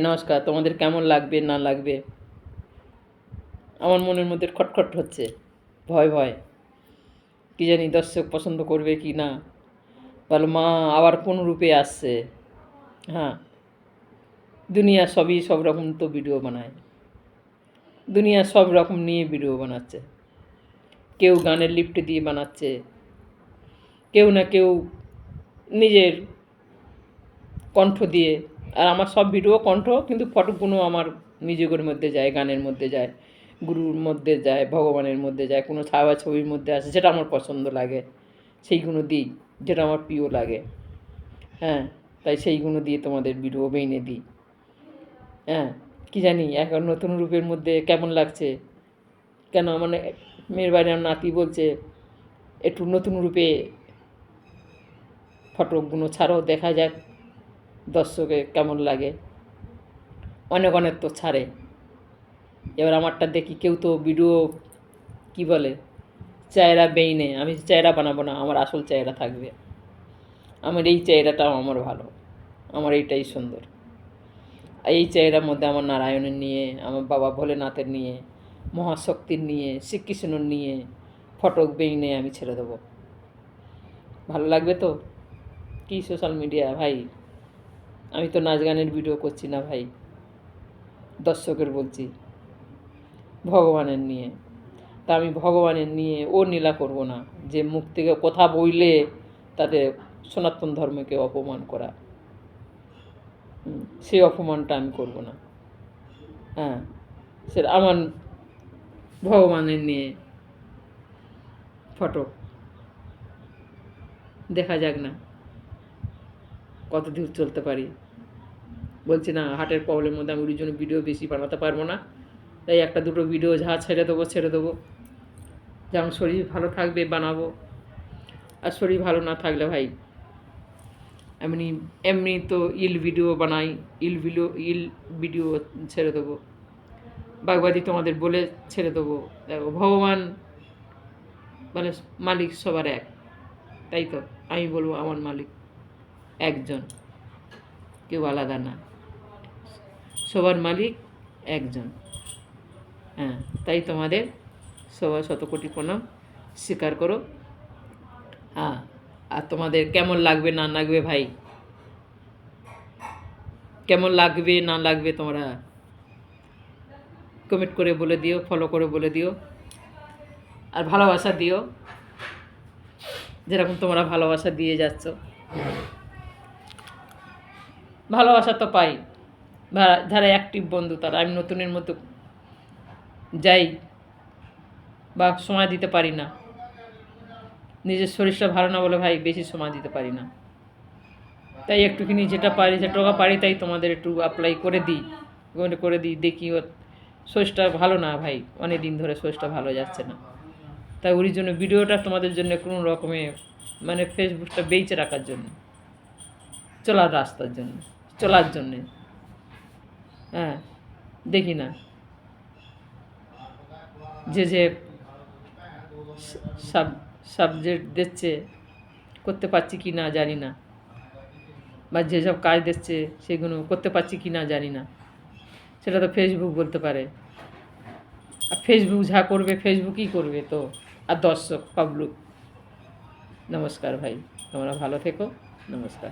নমস্কার। তোমাদের কেমন লাগবে না লাগবে আমার মনের মধ্যে খটখট হচ্ছে, ভয় ভয়। কী জানি দর্শক পছন্দ করবে কি না। বলো মা আবার কোন রূপে আসছে। হ্যাঁ, দুনিয়া সবই সব রকম তো ভিডিও বানায়, দুনিয়া সব রকম নিয়ে ভিডিও বানাচ্ছে। কেউ গানের লিফট দিয়ে বানাচ্ছে, কেউ না কেউ নিজের কণ্ঠ দিয়ে। আর আমার সব ভিডিও কণ্ঠ, কিন্তু ফটোগুলো আমার মিউজিকের মধ্যে যায়, গানের মধ্যে যায়, গুরুর মধ্যে যায়, ভগবানের মধ্যে যায়, কোনো ছায়া ছবির মধ্যে আসে, যেটা আমার পছন্দ লাগে সেইগুলো দিই, যেটা আমার প্রিয় লাগে। হ্যাঁ, তাই সেইগুলো দিয়ে তোমাদের ভিডিও বেইনে দিই। হ্যাঁ, কী জানি এখন নতুন রূপের মধ্যে কেমন লাগছে। কেন মানে মেয়ের বাড়ি আমার নাতি বলছে একটু নতুন রূপে ফটোগুলো ছাড়ো, দেখা যাক দর্শকে কেমন লাগে। অনেক অনেক তো ছাড়ে, এবার আমারটা দেখি কেউ তো ভিডিও কি বলে চেহারা বেইনে। আমি চেহারা বানাবো না, আমার আসল চেহারা থাকবে। আমার এই চেহারাটাও আমার ভালো, আমার এইটাই সুন্দর। আর এই চেহারার মধ্যে আমার নারায়ণের নিয়ে, আমার বাবা ভোলেনাথের নিয়ে, মহাশক্তির নিয়ে, শ্রীকৃষ্ণর নিয়ে ফটক বেইনে আমি ছেড়ে দেবো। ভালো লাগবে তো? কি সোশ্যাল মিডিয়া ভাই, আমি তো নাচ গানের ভিডিও করছি না ভাই, দর্শকের বলছি, ভগবানের নিয়ে। তা আমি ভগবানের নিয়ে ও নীলা করব না যে মুখ থেকে কথা বইলে তাতে সনাতন ধর্মকে অপমান করা। সেই অপমানটা আমি করব না। হ্যাঁ, সেটা আমার ভগবানের নিয়ে ফটো, দেখা যাক না কত দূর চলতে পারি। বলছি না হার্টের প্রবলেমের মধ্যে আমি ওই জন্য ভিডিও বেশি বানাতে পারবো না, তাই একটা দুটো ভিডিও যা ছেড়ে দেবো। যেমন শরীর ভালো থাকবে বানাবো, আর শরীর ভালো না থাকলে ভাই এমনি এমনি তো ইল ভিডিও বানাই, ইল ভিডিও ছেড়ে দেবো। বাগবাদি তোমাদের বলে ছেড়ে দেবো। দেখো ভগবান মানে মালিক সবার এক, তাই তো আমি বলবো আমার মালিক একজন, কেউ আলাদা না, সবার মালিক একজন। হ্যাঁ, তাই তোমাদের সবার শতকোটি প্রণাম, স্বীকার করো। হ্যাঁ, আর তোমাদের কেমন লাগবে না লাগবে ভাই, কেমন লাগবে না লাগবে তোমরা কমেন্ট করে বলে দিও, ফলো করে বলে দিও, আর ভালোবাসা দিও যেরকম তোমরা ভালোবাসা দিয়ে যাচ্ছ। ভালোবাসা তো পাই, যারা অ্যাক্টিভ বন্ধু তারা। আমি নতুনের মতো যাই বা সময় দিতে পারি না, নিজের শরীরটা ভালো না বলে ভাই বেশি সময় দিতে পারি না, তাই একটুখানি যেটা পারি যেটুকু পারি তাই তোমাদের একটু অ্যাপ্লাই করে দিই দেখি। শরীরটা ভালো না ভাই, অনেক দিন ধরে শরীরটা ভালো যাচ্ছে না, তাই ওই জন্য ভিডিওটা তোমাদের জন্য কোনো রকমে মানে ফেসবুকটা বেঁচে রাখার জন্য, চলার রাস্তার জন্য, চলার জন্যে। হ্যাঁ, দেখি না যে সাবজেক্ট দিচ্ছে করতে পারছি কি না জানি না, বা যেসব কাজ দিচ্ছে সেগুলো করতে পারছি কি না জানি না, সেটা তো ফেসবুক বলতে পারে। আর ফেসবুক যা করবে ফেসবুকই করবে তো, আর দর্শক পাবলিক। নমস্কার ভাই, তোমরা ভালো থেকো, নমস্কার।